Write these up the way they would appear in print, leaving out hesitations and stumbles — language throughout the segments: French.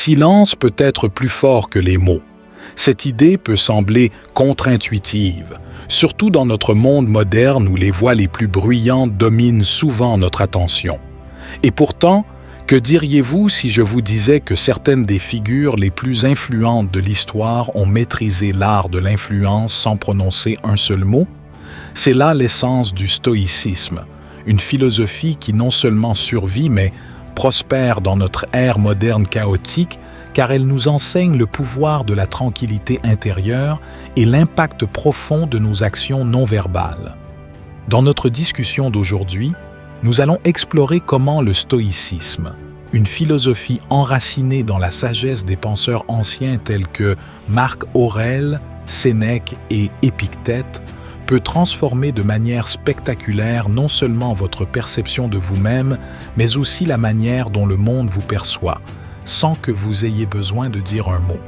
silence peut être plus fort que les mots. Cette idée peut sembler contre-intuitive, surtout dans notre monde moderne où les voix les plus bruyantes dominent souvent notre attention. Et pourtant, que diriez-vous si je vous disais que certaines des figures les plus influentes de l'histoire ont maîtrisé l'art de l'influence sans prononcer un seul mot? C'est là l'essence du stoïcisme, une philosophie qui non seulement survit mais prospère dans notre ère moderne chaotique, car elle nous enseigne le pouvoir de la tranquillité intérieure et l'impact profond de nos actions non verbales. Dans notre discussion d'aujourd'hui, nous allons explorer comment le stoïcisme, une philosophie enracinée dans la sagesse des penseurs anciens tels que Marc Aurèle, Sénèque et Épictète, peut transformer de manière spectaculaire non seulement votre perception de vous-même, mais aussi la manière dont le monde vous perçoit, sans que vous ayez besoin de dire un mot.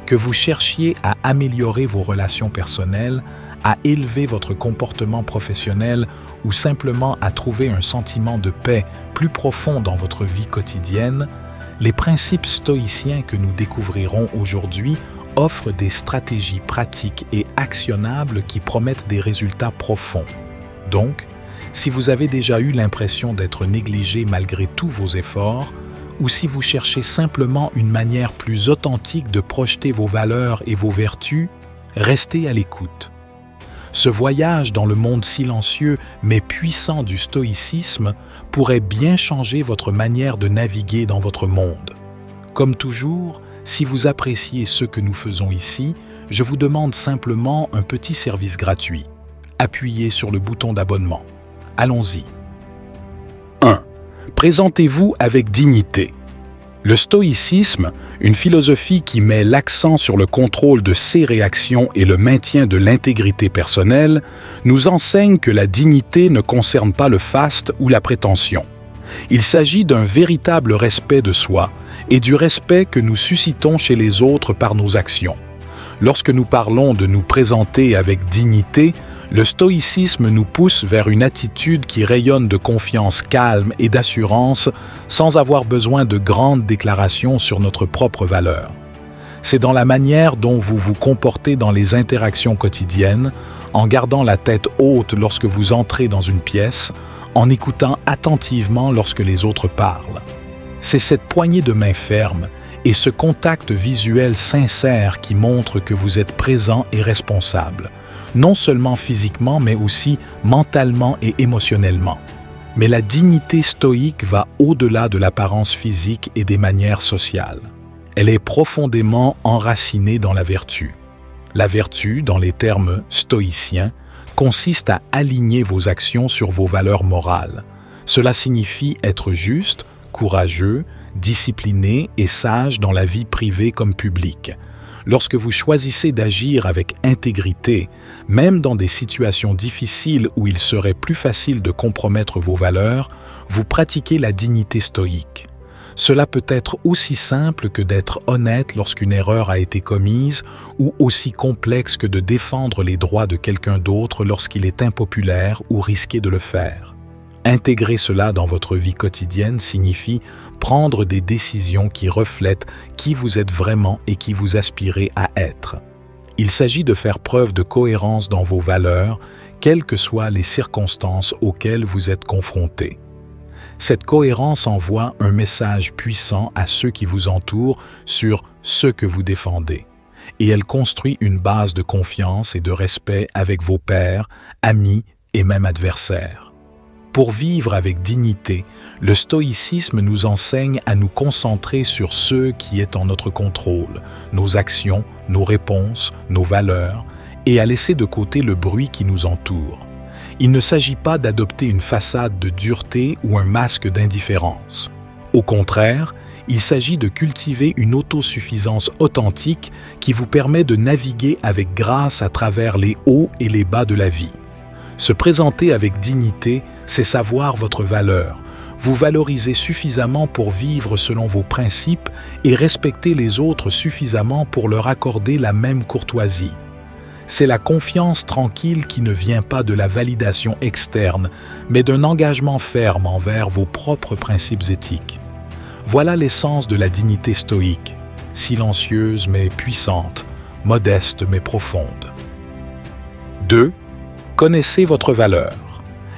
Que vous cherchiez à améliorer vos relations personnelles, à élever votre comportement professionnel ou simplement à trouver un sentiment de paix plus profond dans votre vie quotidienne, les principes stoïciens que nous découvrirons aujourd'hui offrent des stratégies pratiques et actionnables qui promettent des résultats profonds. Donc, si vous avez déjà eu l'impression d'être négligé malgré tous vos efforts, ou si vous cherchez simplement une manière plus authentique de projeter vos valeurs et vos vertus, restez à l'écoute. Ce voyage dans le monde silencieux mais puissant du stoïcisme pourrait bien changer votre manière de naviguer dans votre monde. Comme toujours, si vous appréciez ce que nous faisons ici, je vous demande simplement un petit service gratuit. Appuyez sur le bouton d'abonnement. Allons-y. 1. Présentez-vous avec dignité. Le stoïcisme, une philosophie qui met l'accent sur le contrôle de ses réactions et le maintien de l'intégrité personnelle, nous enseigne que la dignité ne concerne pas le faste ou la prétention. Il s'agit d'un véritable respect de soi et du respect que nous suscitons chez les autres par nos actions. Lorsque nous parlons de nous présenter avec dignité, le stoïcisme nous pousse vers une attitude qui rayonne de confiance calme et d'assurance sans avoir besoin de grandes déclarations sur notre propre valeur. C'est dans la manière dont vous vous comportez dans les interactions quotidiennes, en gardant la tête haute lorsque vous entrez dans une pièce, en écoutant attentivement lorsque les autres parlent. C'est cette poignée de main ferme et ce contact visuel sincère qui montre que vous êtes présent et responsable, non seulement physiquement mais aussi mentalement et émotionnellement. Mais la dignité stoïque va au-delà de l'apparence physique et des manières sociales. Elle est profondément enracinée dans la vertu. La vertu, dans les termes stoïciens, consiste à aligner vos actions sur vos valeurs morales. Cela signifie être juste, courageux, discipliné et sage dans la vie privée comme publique. Lorsque vous choisissez d'agir avec intégrité, même dans des situations difficiles où il serait plus facile de compromettre vos valeurs, vous pratiquez la dignité stoïque. Cela peut être aussi simple que d'être honnête lorsqu'une erreur a été commise ou aussi complexe que de défendre les droits de quelqu'un d'autre lorsqu'il est impopulaire ou risqué de le faire. Intégrer cela dans votre vie quotidienne signifie prendre des décisions qui reflètent qui vous êtes vraiment et qui vous aspirez à être. Il s'agit de faire preuve de cohérence dans vos valeurs, quelles que soient les circonstances auxquelles vous êtes confrontés. Cette cohérence envoie un message puissant à ceux qui vous entourent sur ce que vous défendez. Et elle construit une base de confiance et de respect avec vos pairs, amis et même adversaires. Pour vivre avec dignité, le stoïcisme nous enseigne à nous concentrer sur ce qui est en notre contrôle, nos actions, nos réponses, nos valeurs, et à laisser de côté le bruit qui nous entoure. Il ne s'agit pas d'adopter une façade de dureté ou un masque d'indifférence. Au contraire, il s'agit de cultiver une autosuffisance authentique qui vous permet de naviguer avec grâce à travers les hauts et les bas de la vie. Se présenter avec dignité, c'est savoir votre valeur, vous valoriser suffisamment pour vivre selon vos principes et respecter les autres suffisamment pour leur accorder la même courtoisie. C'est la confiance tranquille qui ne vient pas de la validation externe, mais d'un engagement ferme envers vos propres principes éthiques. Voilà l'essence de la dignité stoïque, silencieuse mais puissante, modeste mais profonde. 2. Connaissez votre valeur.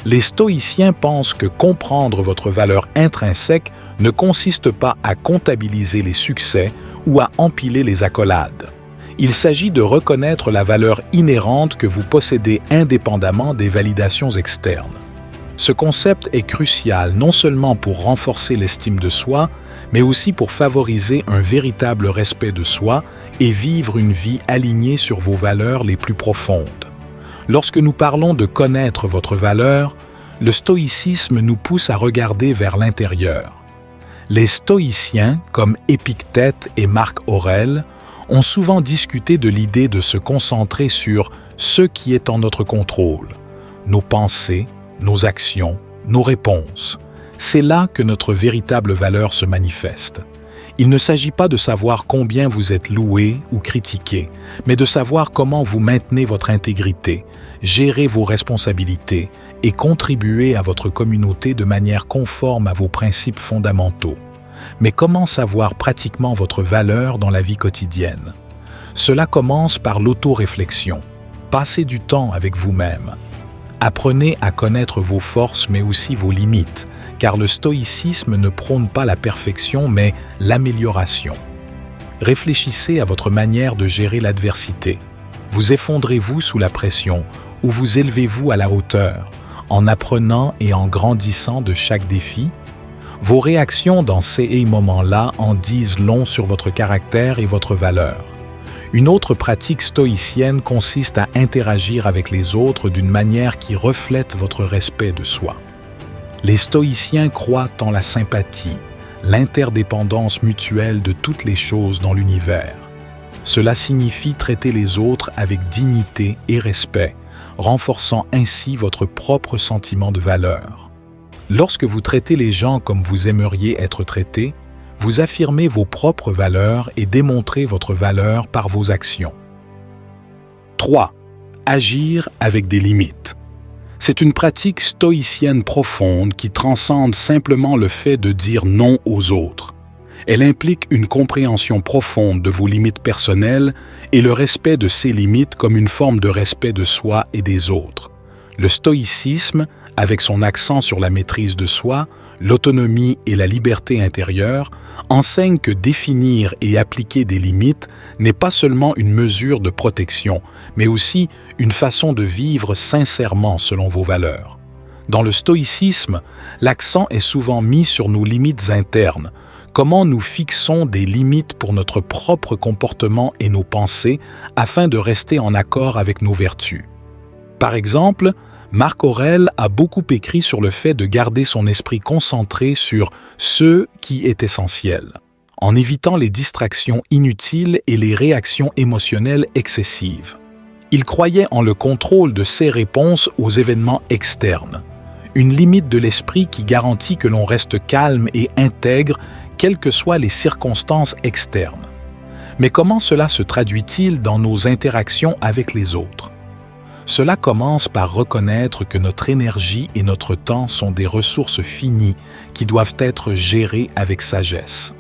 Les stoïciens pensent que comprendre votre valeur intrinsèque ne consiste pas à comptabiliser les succès ou à empiler les accolades. Il s'agit de reconnaître la valeur inhérente que vous possédez indépendamment des validations externes. Ce concept est crucial non seulement pour renforcer l'estime de soi, mais aussi pour favoriser un véritable respect de soi et vivre une vie alignée sur vos valeurs les plus profondes. Lorsque nous parlons de connaître votre valeur, le stoïcisme nous pousse à regarder vers l'intérieur. Les stoïciens, comme Épictète et Marc Aurèle, ont souvent discuté de l'idée de se concentrer sur ce qui est en notre contrôle, nos pensées, nos actions, nos réponses. C'est là que notre véritable valeur se manifeste. Il ne s'agit pas de savoir combien vous êtes loué ou critiqué, mais de savoir comment vous maintenez votre intégrité, gérez vos responsabilités et contribuez à votre communauté de manière conforme à vos principes fondamentaux. Mais comment savoir pratiquement votre valeur dans la vie quotidienne? Cela commence par l'auto-réflexion. Passez du temps avec vous-même. Apprenez à connaître vos forces mais aussi vos limites, car le stoïcisme ne prône pas la perfection mais l'amélioration. Réfléchissez à votre manière de gérer l'adversité. Vous effondrez-vous sous la pression ou vous élevez-vous à la hauteur, en apprenant et en grandissant de chaque défi? Vos réactions dans ces moments-là en disent long sur votre caractère et votre valeur. Une autre pratique stoïcienne consiste à interagir avec les autres d'une manière qui reflète votre respect de soi. Les stoïciens croient en la sympathie, l'interdépendance mutuelle de toutes les choses dans l'univers. Cela signifie traiter les autres avec dignité et respect, renforçant ainsi votre propre sentiment de valeur. Lorsque vous traitez les gens comme vous aimeriez être traités, vous affirmez vos propres valeurs et démontrez votre valeur par vos actions. 3. Agir avec des limites. C'est une pratique stoïcienne profonde qui transcende simplement le fait de dire non aux autres. Elle implique une compréhension profonde de vos limites personnelles et le respect de ces limites comme une forme de respect de soi et des autres. Le stoïcisme, avec son accent sur la maîtrise de soi, l'autonomie et la liberté intérieure, enseigne que définir et appliquer des limites n'est pas seulement une mesure de protection, mais aussi une façon de vivre sincèrement selon vos valeurs. Dans le stoïcisme, l'accent est souvent mis sur nos limites internes, comment nous fixons des limites pour notre propre comportement et nos pensées afin de rester en accord avec nos vertus. Par exemple, Marc Aurèle a beaucoup écrit sur le fait de garder son esprit concentré sur ce qui est essentiel, en évitant les distractions inutiles et les réactions émotionnelles excessives. Il croyait en le contrôle de ses réponses aux événements externes, une limite de l'esprit qui garantit que l'on reste calme et intègre quelles que soient les circonstances externes. Mais comment cela se traduit-il dans nos interactions avec les autres? Cela commence par reconnaître que notre énergie et notre temps sont des ressources finies qui doivent être gérées avec sagesse.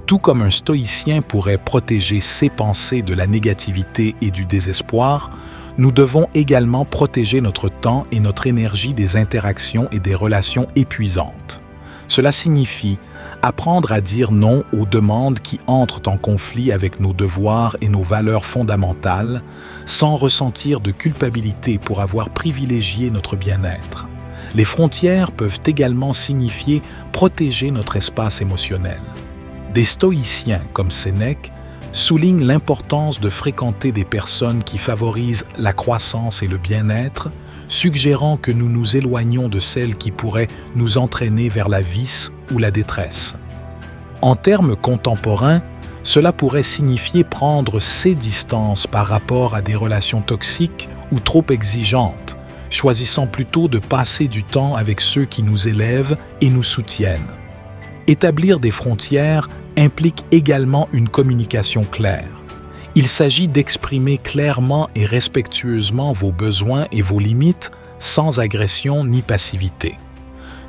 Tout comme un stoïcien pourrait protéger ses pensées de la négativité et du désespoir, nous devons également protéger notre temps et notre énergie des interactions et des relations épuisantes. Cela signifie apprendre à dire non aux demandes qui entrent en conflit avec nos devoirs et nos valeurs fondamentales, sans ressentir de culpabilité pour avoir privilégié notre bien-être. Les frontières peuvent également signifier protéger notre espace émotionnel. Des stoïciens comme Sénèque soulignent l'importance de fréquenter des personnes qui favorisent la croissance et le bien-être, suggérant que nous nous éloignons de celles qui pourraient nous entraîner vers la vice ou la détresse. En termes contemporains, cela pourrait signifier prendre ses distances par rapport à des relations toxiques ou trop exigeantes, choisissant plutôt de passer du temps avec ceux qui nous élèvent et nous soutiennent. Établir des frontières implique également une communication claire. Il s'agit d'exprimer clairement et respectueusement vos besoins et vos limites sans agression ni passivité.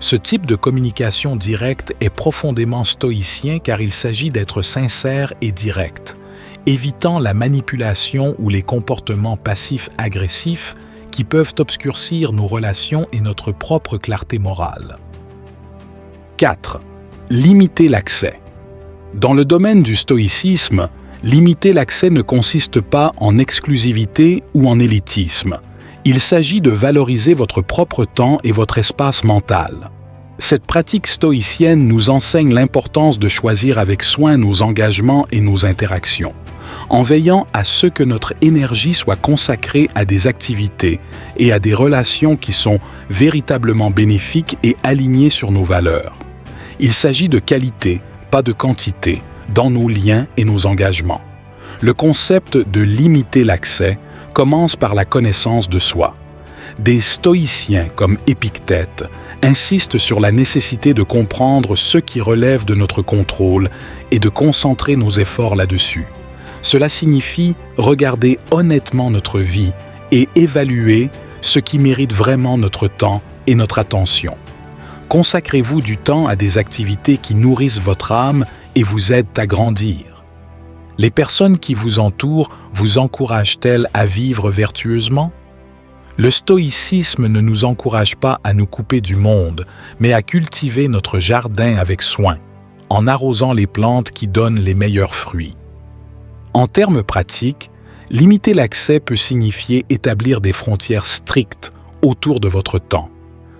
Ce type de communication directe est profondément stoïcien car il s'agit d'être sincère et direct, évitant la manipulation ou les comportements passifs-agressifs qui peuvent obscurcir nos relations et notre propre clarté morale. 4. Limiter l'accès. Dans le domaine du stoïcisme, limiter l'accès ne consiste pas en exclusivité ou en élitisme. Il s'agit de valoriser votre propre temps et votre espace mental. Cette pratique stoïcienne nous enseigne l'importance de choisir avec soin nos engagements et nos interactions, en veillant à ce que notre énergie soit consacrée à des activités et à des relations qui sont véritablement bénéfiques et alignées sur nos valeurs. Il s'agit de qualité, pas de quantité, dans nos liens et nos engagements. Le concept de limiter l'accès commence par la connaissance de soi. Des stoïciens comme Épictète insistent sur la nécessité de comprendre ce qui relève de notre contrôle et de concentrer nos efforts là-dessus. Cela signifie regarder honnêtement notre vie et évaluer ce qui mérite vraiment notre temps et notre attention. Consacrez-vous du temps à des activités qui nourrissent votre âme et vous aident à grandir. Les personnes qui vous entourent vous encouragent-elles à vivre vertueusement? Le stoïcisme ne nous encourage pas à nous couper du monde, mais à cultiver notre jardin avec soin, en arrosant les plantes qui donnent les meilleurs fruits. En termes pratiques, limiter l'accès peut signifier établir des frontières strictes autour de votre temps.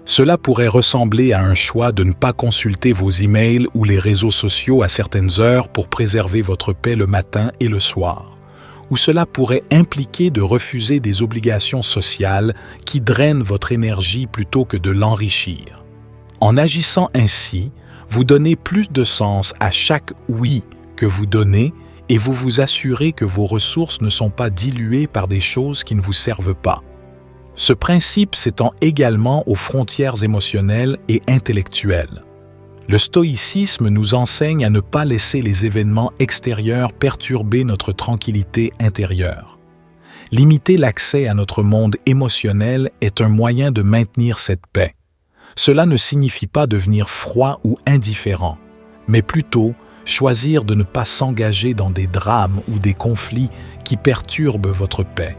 Cela pourrait ressembler à un choix de ne pas consulter vos emails ou les réseaux sociaux à certaines heures pour préserver votre paix le matin et le soir. Ou cela pourrait impliquer de refuser des obligations sociales qui drainent votre énergie plutôt que de l'enrichir. En agissant ainsi, vous donnez plus de sens à chaque « oui » que vous donnez et vous vous assurez que vos ressources ne sont pas diluées par des choses qui ne vous servent pas. Ce principe s'étend également aux frontières émotionnelles et intellectuelles. Le stoïcisme nous enseigne à ne pas laisser les événements extérieurs perturber notre tranquillité intérieure. Limiter l'accès à notre monde émotionnel est un moyen de maintenir cette paix. Cela ne signifie pas devenir froid ou indifférent, mais plutôt choisir de ne pas s'engager dans des drames ou des conflits qui perturbent votre paix.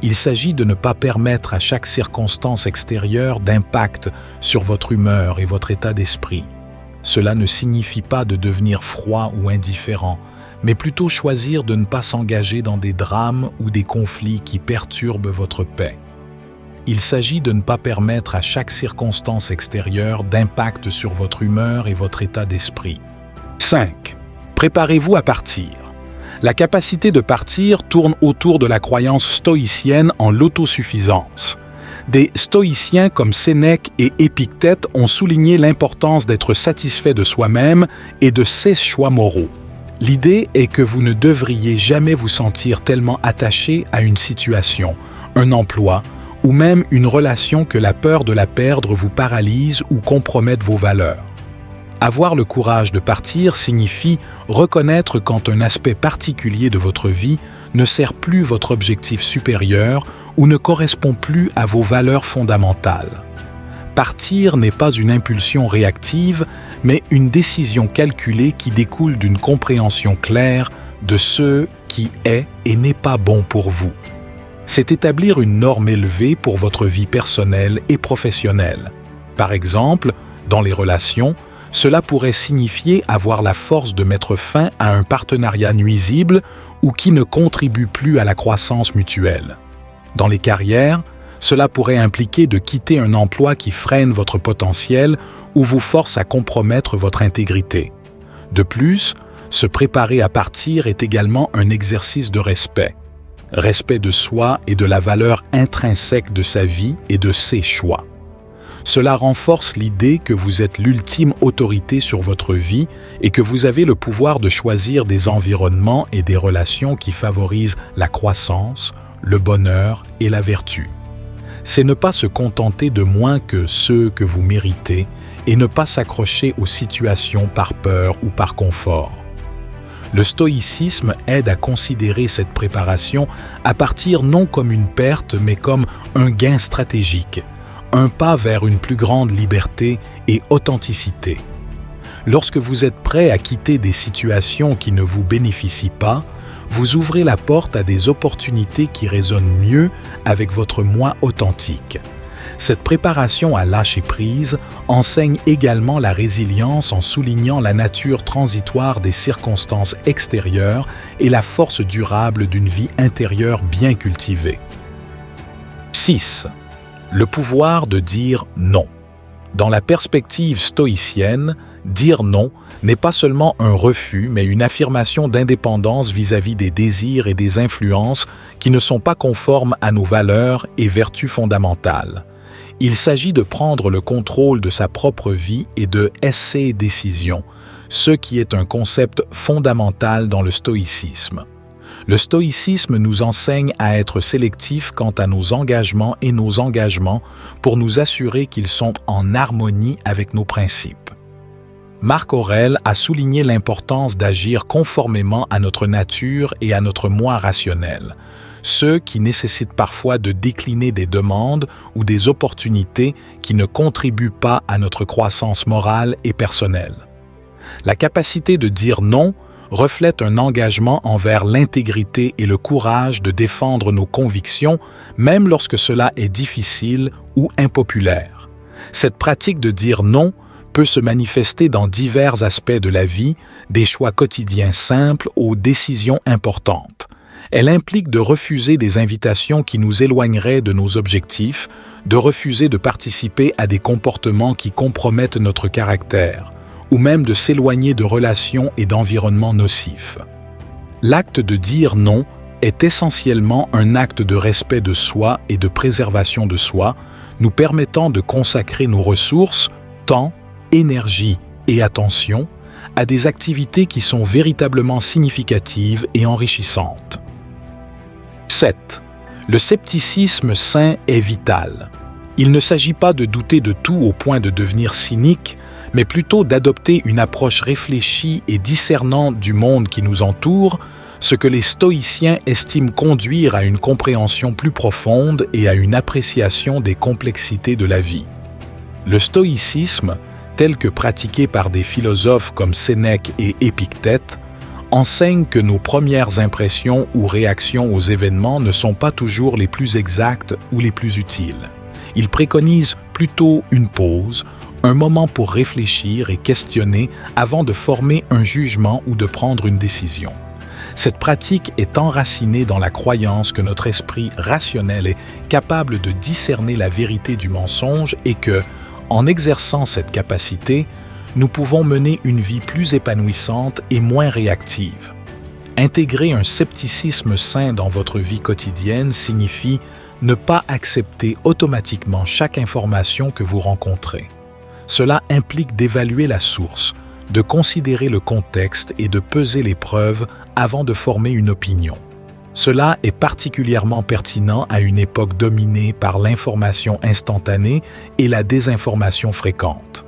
Il s'agit de ne pas permettre à chaque circonstance extérieure d'impact sur votre humeur et votre état d'esprit. Cela ne signifie pas de devenir froid ou indifférent, mais plutôt choisir de ne pas s'engager dans des drames ou des conflits qui perturbent votre paix. Il s'agit de ne pas permettre à chaque circonstance extérieure d'impact sur votre humeur et votre état d'esprit. 5. Préparez-vous à partir. La capacité de partir tourne autour de la croyance stoïcienne en l'autosuffisance. Des stoïciens comme Sénèque et Épictète ont souligné l'importance d'être satisfait de soi-même et de ses choix moraux. L'idée est que vous ne devriez jamais vous sentir tellement attaché à une situation, un emploi ou même une relation que la peur de la perdre vous paralyse ou compromette vos valeurs. Avoir le courage de partir signifie reconnaître quand un aspect particulier de votre vie ne sert plus votre objectif supérieur ou ne correspond plus à vos valeurs fondamentales. Partir n'est pas une impulsion réactive, mais une décision calculée qui découle d'une compréhension claire de ce qui est et n'est pas bon pour vous. C'est établir une norme élevée pour votre vie personnelle et professionnelle. Par exemple, dans les relations, cela pourrait signifier avoir la force de mettre fin à un partenariat nuisible ou qui ne contribue plus à la croissance mutuelle. Dans les carrières, cela pourrait impliquer de quitter un emploi qui freine votre potentiel ou vous force à compromettre votre intégrité. De plus, se préparer à partir est également un exercice de respect. Respect de soi et de la valeur intrinsèque de sa vie et de ses choix. Cela renforce l'idée que vous êtes l'ultime autorité sur votre vie et que vous avez le pouvoir de choisir des environnements et des relations qui favorisent la croissance, le bonheur et la vertu. C'est ne pas se contenter de moins que ceux que vous méritez et ne pas s'accrocher aux situations par peur ou par confort. Le stoïcisme aide à considérer cette préparation à partir non comme une perte mais comme un gain stratégique, un pas vers une plus grande liberté et authenticité. Lorsque vous êtes prêt à quitter des situations qui ne vous bénéficient pas, vous ouvrez la porte à des opportunités qui résonnent mieux avec votre moi authentique. Cette préparation à lâcher prise enseigne également la résilience en soulignant la nature transitoire des circonstances extérieures et la force durable d'une vie intérieure bien cultivée. 6. Le pouvoir de dire non. Dans la perspective stoïcienne, dire non n'est pas seulement un refus, mais une affirmation d'indépendance vis-à-vis des désirs et des influences qui ne sont pas conformes à nos valeurs et vertus fondamentales. Il s'agit de prendre le contrôle de sa propre vie et de essayer décision, ce qui est un concept fondamental dans le stoïcisme. Le stoïcisme nous enseigne à être sélectifs quant à nos engagements et nos engagements pour nous assurer qu'ils sont en harmonie avec nos principes. Marc Aurèle a souligné l'importance d'agir conformément à notre nature et à notre moi rationnel, ce qui nécessite parfois de décliner des demandes ou des opportunités qui ne contribuent pas à notre croissance morale et personnelle. La capacité de dire non reflète un engagement envers l'intégrité et le courage de défendre nos convictions, même lorsque cela est difficile ou impopulaire. Cette pratique de dire non peut se manifester dans divers aspects de la vie, des choix quotidiens simples aux décisions importantes. Elle implique de refuser des invitations qui nous éloigneraient de nos objectifs, de refuser de participer à des comportements qui compromettent notre caractère, ou même de s'éloigner de relations et d'environnements nocifs. L'acte de dire non est essentiellement un acte de respect de soi et de préservation de soi, nous permettant de consacrer nos ressources, temps, énergie et attention à des activités qui sont véritablement significatives et enrichissantes. 7. Le scepticisme sain est vital. Il ne s'agit pas de douter de tout au point de devenir cynique, mais plutôt d'adopter une approche réfléchie et discernante du monde qui nous entoure, ce que les stoïciens estiment conduire à une compréhension plus profonde et à une appréciation des complexités de la vie. Le stoïcisme, tel que pratiqué par des philosophes comme Sénèque et Épictète, enseigne que nos premières impressions ou réactions aux événements ne sont pas toujours les plus exactes ou les plus utiles. Il préconise plutôt une pause, un moment pour réfléchir et questionner avant de former un jugement ou de prendre une décision. Cette pratique est enracinée dans la croyance que notre esprit rationnel est capable de discerner la vérité du mensonge et que, en exerçant cette capacité, nous pouvons mener une vie plus épanouissante et moins réactive. Intégrer un scepticisme sain dans votre vie quotidienne signifie ne pas accepter automatiquement chaque information que vous rencontrez. Cela implique d'évaluer la source, de considérer le contexte et de peser les preuves avant de former une opinion. Cela est particulièrement pertinent à une époque dominée par l'information instantanée et la désinformation fréquente.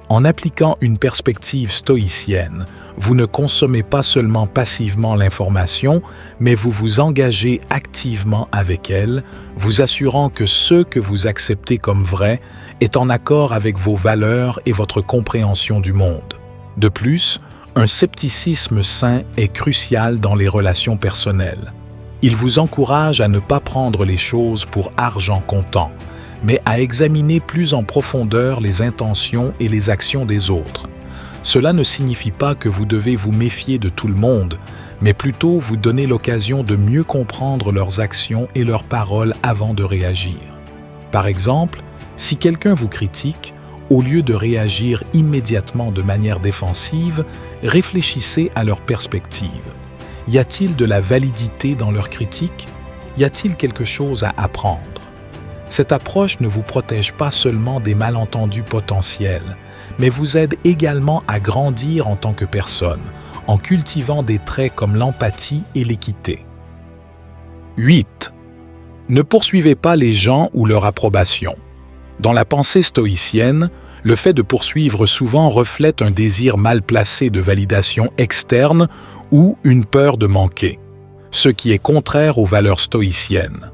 En appliquant une perspective stoïcienne, vous ne consommez pas seulement passivement l'information, mais vous vous engagez activement avec elle, vous assurant que ce que vous acceptez comme vrai est en accord avec vos valeurs et votre compréhension du monde. De plus, un scepticisme sain est crucial dans les relations personnelles. Il vous encourage à ne pas prendre les choses pour argent comptant, mais à examiner plus en profondeur les intentions et les actions des autres. Cela ne signifie pas que vous devez vous méfier de tout le monde, mais plutôt vous donner l'occasion de mieux comprendre leurs actions et leurs paroles avant de réagir. Par exemple, si quelqu'un vous critique, au lieu de réagir immédiatement de manière défensive, réfléchissez à leur perspective. Y a-t-il de la validité dans leur critique? Y a-t-il quelque chose à apprendre? Cette approche ne vous protège pas seulement des malentendus potentiels, mais vous aide également à grandir en tant que personne, en cultivant des traits comme l'empathie et l'équité. 8. Ne poursuivez pas les gens ou leur approbation. Dans la pensée stoïcienne, le fait de poursuivre souvent reflète un désir mal placé de validation externe ou une peur de manquer, ce qui est contraire aux valeurs stoïciennes.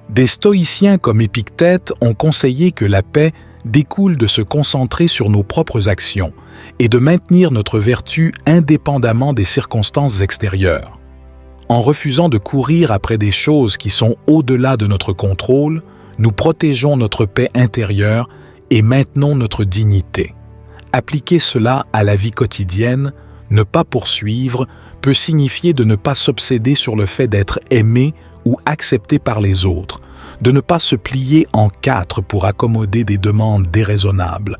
Des stoïciens comme Épictète ont conseillé que la paix découle de se concentrer sur nos propres actions et de maintenir notre vertu indépendamment des circonstances extérieures. En refusant de courir après des choses qui sont au-delà de notre contrôle, nous protégeons notre paix intérieure et maintenons notre dignité. Appliquer cela à la vie quotidienne, ne pas poursuivre, peut signifier de ne pas s'obséder sur le fait d'être aimé ou accepté par les autres, de ne pas se plier en quatre pour accommoder des demandes déraisonnables,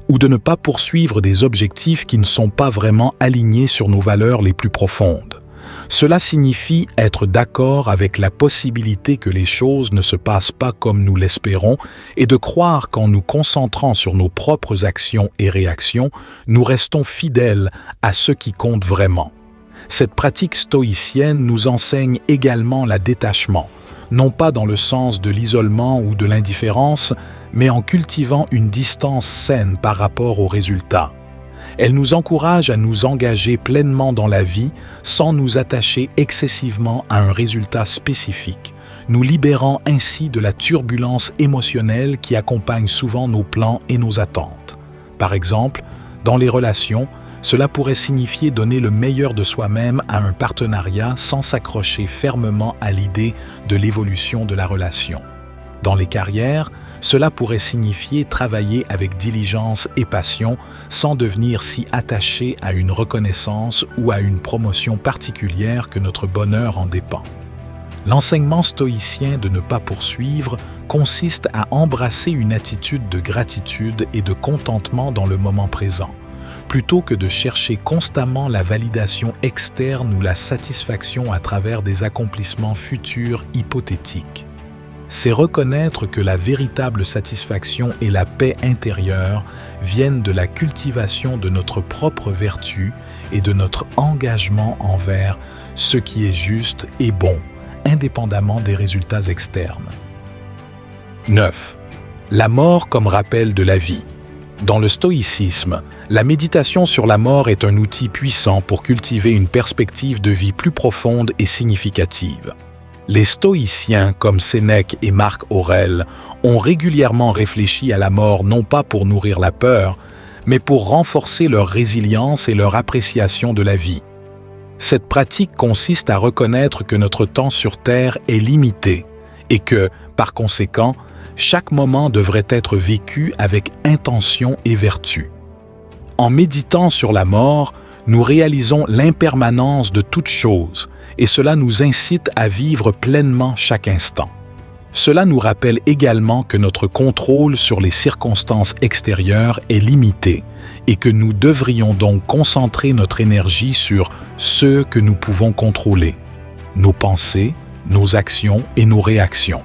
ou de ne pas poursuivre des objectifs qui ne sont pas vraiment alignés sur nos valeurs les plus profondes. Cela signifie être d'accord avec la possibilité que les choses ne se passent pas comme nous l'espérons et de croire qu'en nous concentrant sur nos propres actions et réactions, nous restons fidèles à ce qui compte vraiment. Cette pratique stoïcienne nous enseigne également la détachement, non pas dans le sens de l'isolement ou de l'indifférence, mais en cultivant une distance saine par rapport aux résultats. Elle nous encourage à nous engager pleinement dans la vie sans nous attacher excessivement à un résultat spécifique, nous libérant ainsi de la turbulence émotionnelle qui accompagne souvent nos plans et nos attentes. Par exemple, dans les relations, cela pourrait signifier donner le meilleur de soi-même à un partenariat sans s'accrocher fermement à l'idée de l'évolution de la relation. Dans les carrières, cela pourrait signifier travailler avec diligence et passion sans devenir si attaché à une reconnaissance ou à une promotion particulière que notre bonheur en dépend. L'enseignement stoïcien de ne pas poursuivre consiste à embrasser une attitude de gratitude et de contentement dans le moment présent, plutôt que de chercher constamment la validation externe ou la satisfaction à travers des accomplissements futurs hypothétiques. C'est reconnaître que la véritable satisfaction et la paix intérieure viennent de la cultivation de notre propre vertu et de notre engagement envers ce qui est juste et bon, indépendamment des résultats externes. 9. La mort comme rappel de la vie. Dans le stoïcisme, la méditation sur la mort est un outil puissant pour cultiver une perspective de vie plus profonde et significative. Les stoïciens comme Sénèque et Marc Aurèle ont régulièrement réfléchi à la mort non pas pour nourrir la peur, mais pour renforcer leur résilience et leur appréciation de la vie. Cette pratique consiste à reconnaître que notre temps sur Terre est limité et que, par conséquent, chaque moment devrait être vécu avec intention et vertu. En méditant sur la mort, nous réalisons l'impermanence de toute chose et cela nous incite à vivre pleinement chaque instant. Cela nous rappelle également que notre contrôle sur les circonstances extérieures est limité et que nous devrions donc concentrer notre énergie sur ce que nous pouvons contrôler, nos pensées, nos actions et nos réactions.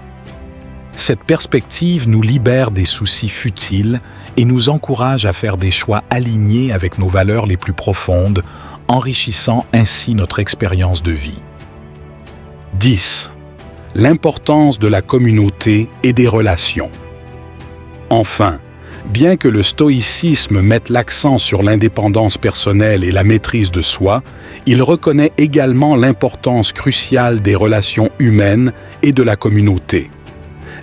Cette perspective nous libère des soucis futiles et nous encourage à faire des choix alignés avec nos valeurs les plus profondes, enrichissant ainsi notre expérience de vie. 10. L'importance de la communauté et des relations. Enfin, bien que le stoïcisme mette l'accent sur l'indépendance personnelle et la maîtrise de soi, il reconnaît également l'importance cruciale des relations humaines et de la communauté.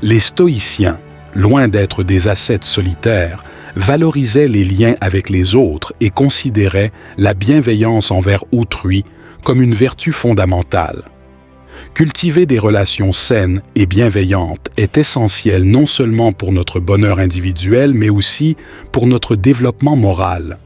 Les stoïciens, loin d'être des ascètes solitaires, valorisaient les liens avec les autres et considéraient la bienveillance envers autrui comme une vertu fondamentale. Cultiver des relations saines et bienveillantes est essentiel non seulement pour notre bonheur individuel, mais aussi pour notre développement moral.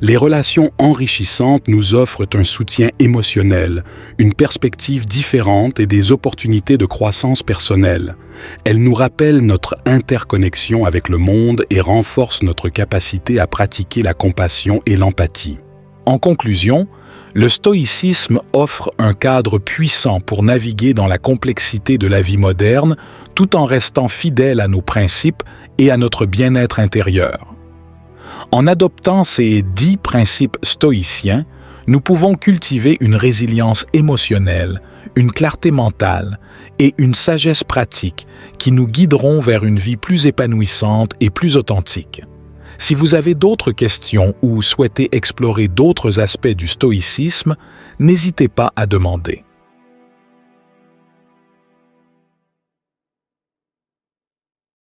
Les relations enrichissantes nous offrent un soutien émotionnel, une perspective différente et des opportunités de croissance personnelle. Elles nous rappellent notre interconnexion avec le monde et renforcent notre capacité à pratiquer la compassion et l'empathie. En conclusion, le stoïcisme offre un cadre puissant pour naviguer dans la complexité de la vie moderne tout en restant fidèle à nos principes et à notre bien-être intérieur. En adoptant ces 10 principes stoïciens, nous pouvons cultiver une résilience émotionnelle, une clarté mentale et une sagesse pratique qui nous guideront vers une vie plus épanouissante et plus authentique. Si vous avez d'autres questions ou souhaitez explorer d'autres aspects du stoïcisme, n'hésitez pas à demander.